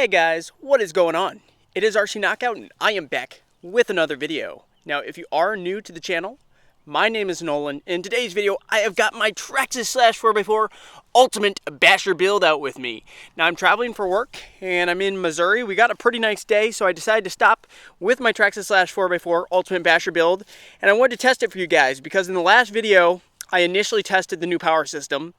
Hey guys, what is going on? It is RC Knockout and I am back with another video. Now if you are new to the channel, my name is Nolan. In today's video I have got my Traxxas Slash 4x4 Ultimate Basher build out with me. Now I'm traveling for work and I'm in Missouri. We got a pretty nice day, so I decided to stop with my Traxxas Slash 4x4 Ultimate Basher build, and I wanted to test it for you guys because in the last video I initially tested the new power system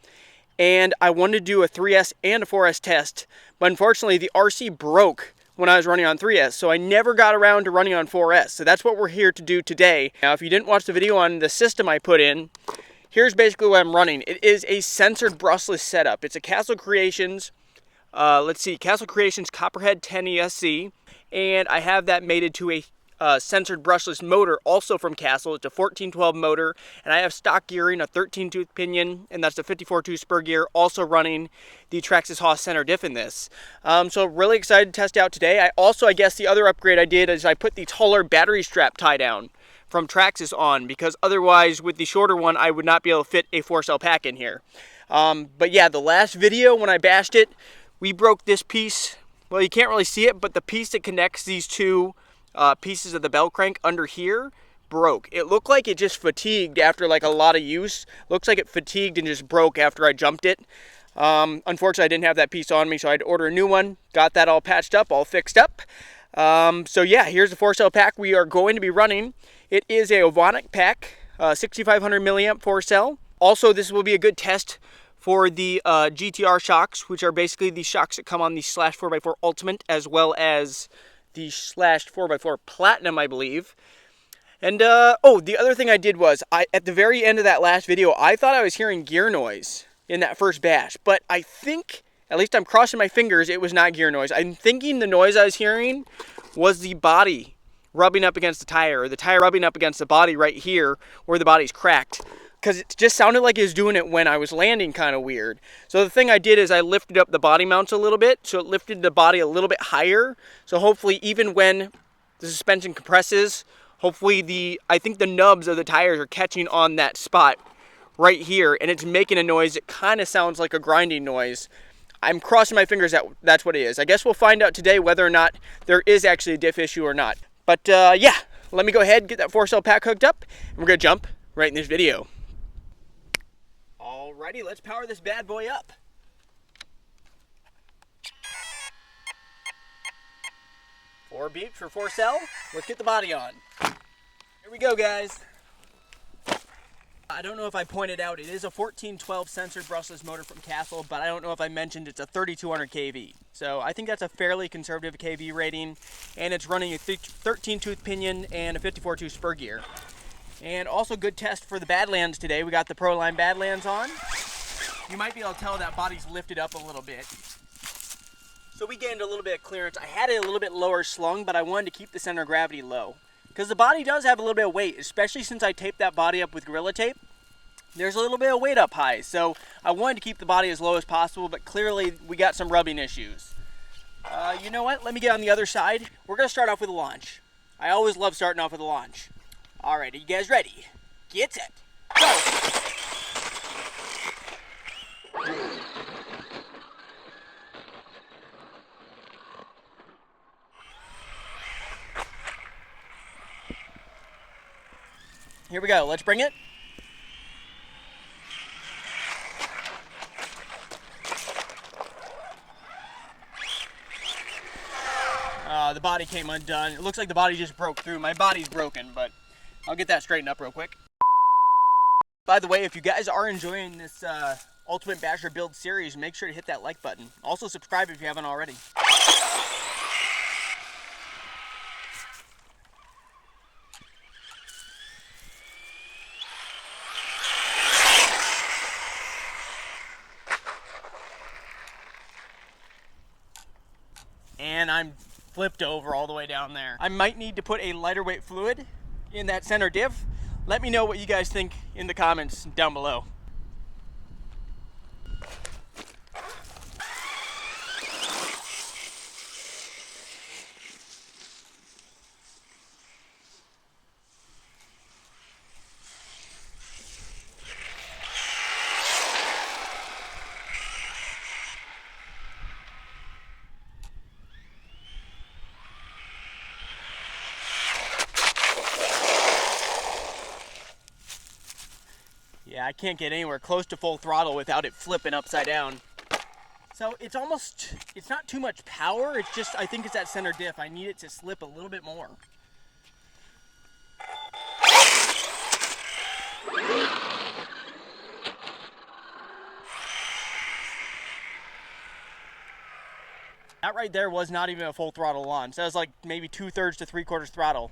and I wanted to do a 3S and a 4S test, but unfortunately the RC broke when I was running on 3S, so I never got around to running on 4S. So that's what we're here to do today. Now if you didn't watch the video on the system I put in, here's basically what I'm running. It is a sensored brushless setup. It's a Castle Creations, Castle Creations Copperhead 10 ESC, and I have that mated to a sensored brushless motor also from Castle. It's a 1412 motor, and I have stock gearing, a 13-tooth pinion, and that's the 54-tooth spur gear, also running the Traxxas Haas center diff in this. So really excited to test out today. I guess the other upgrade I did is I put the taller battery strap tie down from Traxxas on, because otherwise with the shorter one I would not be able to fit a 4-cell pack in here. But yeah, the last video when I bashed it, we broke this piece. Well, you can't really see it, but the piece that connects these two pieces of the bell crank under here broke. It looked like it just fatigued after like a lot of use. Looks like it fatigued and just broke after I jumped it. Unfortunately I didn't have that piece on me, so I had to order a new one. Got that all patched up, all fixed up. So yeah, here's the 4-cell pack we are going to be running. It is a Ovonic pack, 6500 milliamp 4-cell. Also, this will be a good test for the GTR shocks, which are basically the shocks that come on the Slash 4x4 Ultimate, as well as the Slash 4x4 Platinum, I believe. And, oh, the other thing I did was, at the very end of that last video, I thought I was hearing gear noise in that first bash. But I think, at least I'm crossing my fingers, it was not gear noise. I'm thinking the noise I was hearing was the body rubbing up against the tire, or the tire rubbing up against the body right here, where the body's cracked. Because it just sounded like it was doing it when I was landing kind of weird. So the thing I did is I lifted up the body mounts a little bit, so it lifted the body a little bit higher. So hopefully even when the suspension compresses, hopefully I think the nubs of the tires are catching on that spot right here, and it's making a noise that kind of sounds like a grinding noise. I'm crossing my fingers that that's what it is. I guess we'll find out today whether or not there is actually a diff issue or not. But yeah, let me go ahead and get that 4-cell pack hooked up, and we're going to jump right in this video. Alrighty, let's power this bad boy up. Four beeps for 4-cell. Let's get the body on. Here we go, guys. I don't know if I pointed out, it is a 1412 sensored brushless motor from Castle, but I don't know if I mentioned it's a 3200 kV. So I think that's a fairly conservative kV rating, and it's running a 13-tooth pinion and a 54-tooth spur gear. And also good test for the Badlands today. We got the Proline Badlands on. You might be able to tell that body's lifted up a little bit. So we gained a little bit of clearance. I had it a little bit lower slung, but I wanted to keep the center of gravity low, because the body does have a little bit of weight, especially since I taped that body up with Gorilla Tape. There's a little bit of weight up high, so I wanted to keep the body as low as possible, but clearly we got some rubbing issues. You know what? Let me get on the other side. We're going to start off with a launch. I always love starting off with a launch. Alright, are you guys ready? Get set. Go! Here we go. Let's bring it. The body came undone. It looks like the body just broke through. My body's broken, but I'll get that straightened up real quick. By the way, if you guys are enjoying this Ultimate Basher build series, make sure to hit that like button. Also subscribe if you haven't already. And I'm flipped over all the way down there. I might need to put a lighter weight fluid in that center diff. Let me know what you guys think in the comments down below. Yeah, I can't get anywhere close to full throttle without it flipping upside down. So it's not too much power, it's just, I think it's that center diff. I need it to slip a little bit more. That right there was not even a full throttle launch. That was like maybe 2/3 to 3/4 throttle.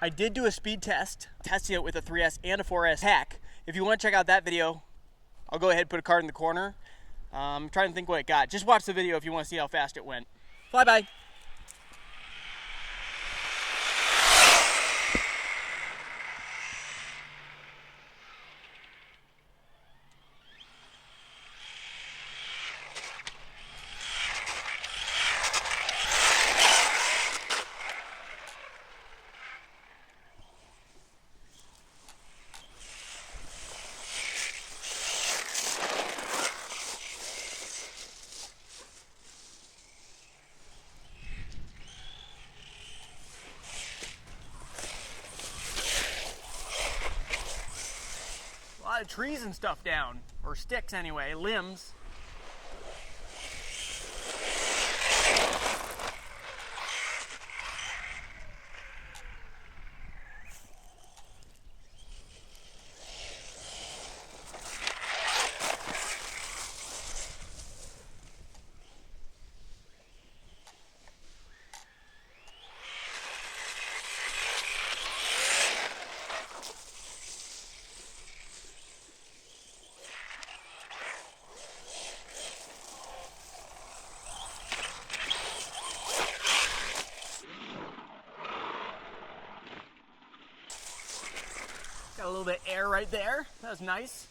I did do a speed test, testing it with a 3S and a 4S hack. If you want to check out that video, I'll go ahead and put a card in the corner. I'm trying to think what it got. Just watch the video if you want to see how fast it went. Bye-bye. A lot of trees and stuff down, or sticks anyway, limbs. Got a little bit of air right there. That was nice.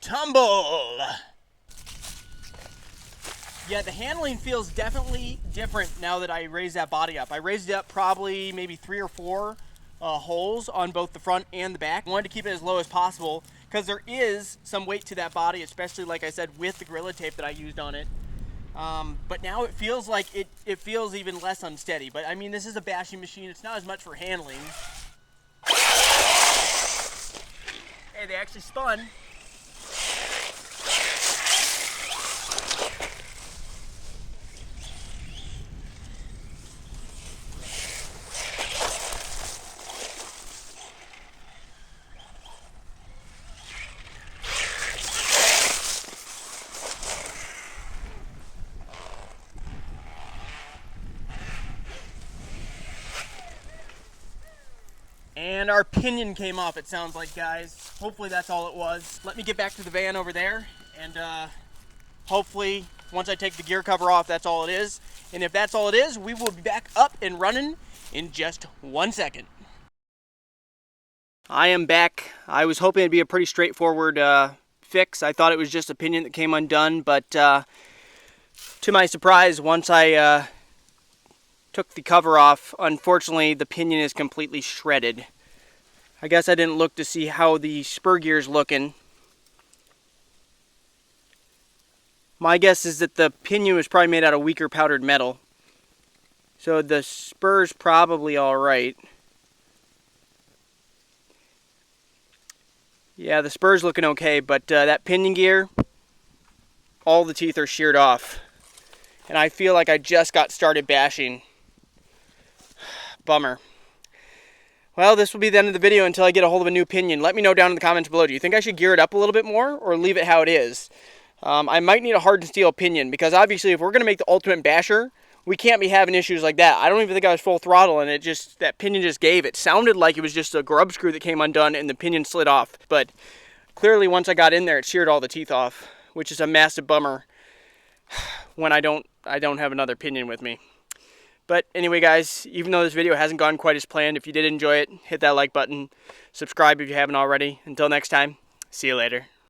Tumble! Yeah, the handling feels definitely different now that I raised that body up. I raised it up probably maybe 3 or 4 holes on both the front and the back. I wanted to keep it as low as possible because there is some weight to that body, especially like I said with the Gorilla Tape that I used on it. But now it feels like it feels even less unsteady. But I mean, this is a bashing machine. It's not as much for handling. Hey, they actually spun. And our pinion came off, it sounds like, guys. Hopefully that's all it was. Let me get back to the van over there, and hopefully once I take the gear cover off, that's all it is. And if that's all it is, we will be back up and running in just 1 second. I am back. I was hoping it'd be a pretty straightforward fix. I thought it was just a pinion that came undone, but to my surprise, once I took the cover off, unfortunately the pinion is completely shredded. I guess I didn't look to see how the spur gear's looking. My guess is that the pinion was probably made out of weaker powdered metal. So the spur's probably alright. Yeah, the spur's looking okay, but that pinion gear, all the teeth are sheared off. And I feel like I just got started bashing. Bummer. Well, this will be the end of the video until I get a hold of a new pinion. Let me know down in the comments below. Do you think I should gear it up a little bit more or leave it how it is? I might need a hardened steel pinion because obviously if we're going to make the ultimate basher, we can't be having issues like that. I don't even think I was full throttle and that pinion just gave. It sounded like it was just a grub screw that came undone and the pinion slid off. But clearly once I got in there, it sheared all the teeth off, which is a massive bummer when I don't have another pinion with me. But anyway, guys, even though this video hasn't gone quite as planned, if you did enjoy it, hit that like button, subscribe if you haven't already. Until next time, see you later.